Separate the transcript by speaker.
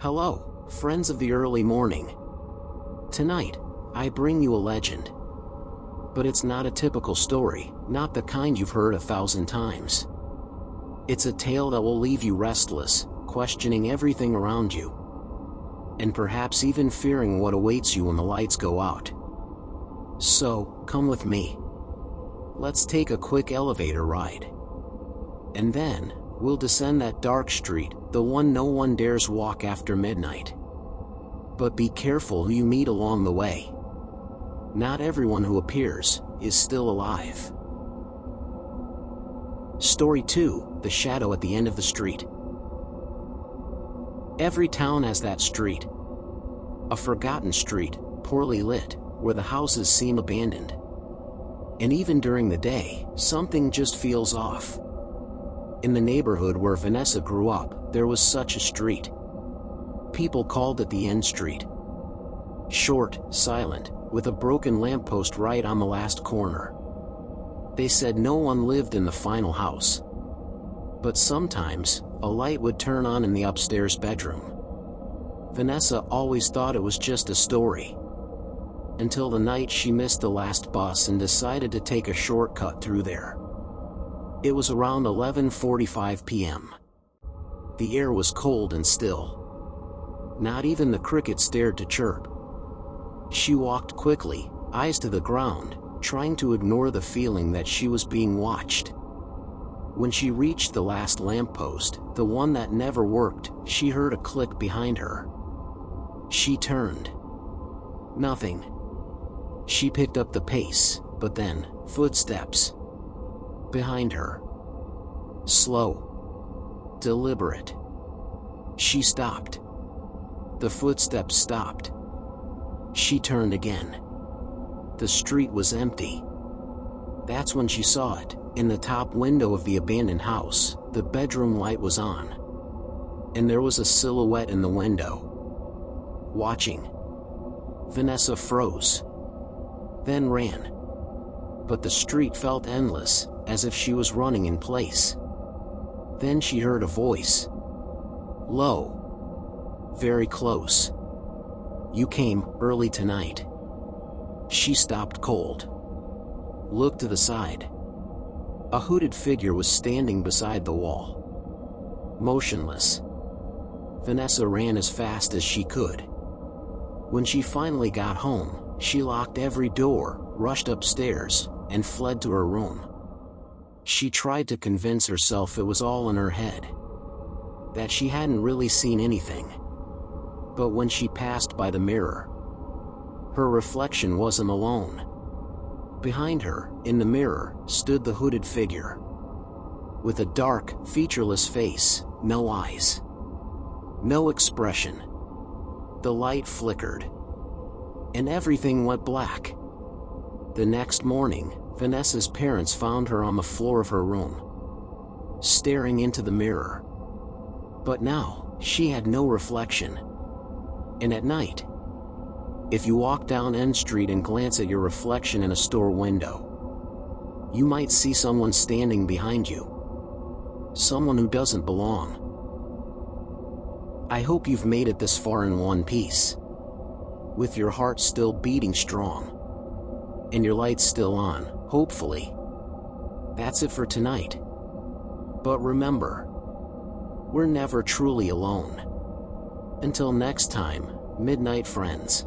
Speaker 1: Hello, friends of the early morning. Tonight, I bring you a legend. But it's not a typical story, not the kind you've heard 1,000 times. It's a tale that will leave you restless, questioning everything around you. And perhaps even fearing what awaits you when the lights go out. So, come with me. Let's take a quick elevator ride. And then, we'll descend that dark street, the one no one dares walk after midnight. But be careful who you meet along the way. Not everyone who appears is still alive. Story 2, The Shadow at the End of the Street. Every town has that street. A forgotten street, poorly lit, where the houses seem abandoned. And even during the day, something just feels off. In the neighborhood where Vanessa grew up, there was such a street. People called it the End Street. Short, silent, with a broken lamppost right on the last corner. They said no one lived in the final house. But sometimes, a light would turn on in the upstairs bedroom. Vanessa always thought it was just a story. Until the night she missed the last bus and decided to take a shortcut through there. It was around 11:45 p.m. The air was cold and still. Not even the crickets dared to chirp. She walked quickly, eyes to the ground, trying to ignore the feeling that she was being watched. When she reached the last lamppost, the one that never worked, she heard a click behind her. She turned. Nothing. She picked up the pace, but then, footsteps. Behind her. Slow. Deliberate. She stopped. The footsteps stopped. She turned again. The street was empty. That's when she saw it. In the top window of the abandoned house, the bedroom light was on. And there was a silhouette in the window. Watching. Vanessa froze. Then ran. But the street felt endless, as if she was running in place. Then she heard a voice. Low. Very close. You came early tonight. She stopped cold. Looked to the side. A hooded figure was standing beside the wall. Motionless. Vanessa ran as fast as she could. When she finally got home, she locked every door, rushed upstairs, and fled to her room. She tried to convince herself it was all in her head. That she hadn't really seen anything. But when she passed by the mirror, her reflection wasn't alone. Behind her, in the mirror, stood the hooded figure. With a dark, featureless face, no eyes. No expression. The light flickered. And everything went black. The next morning, Vanessa's parents found her on the floor of her room, staring into the mirror. But now, she had no reflection. And at night, if you walk down End Street and glance at your reflection in a store window, you might see someone standing behind you. Someone who doesn't belong. I hope you've made it this far in one piece. With your heart still beating strong. And your lights still on, hopefully. That's it for tonight. But remember, we're never truly alone. Until next time, Midnight Friends.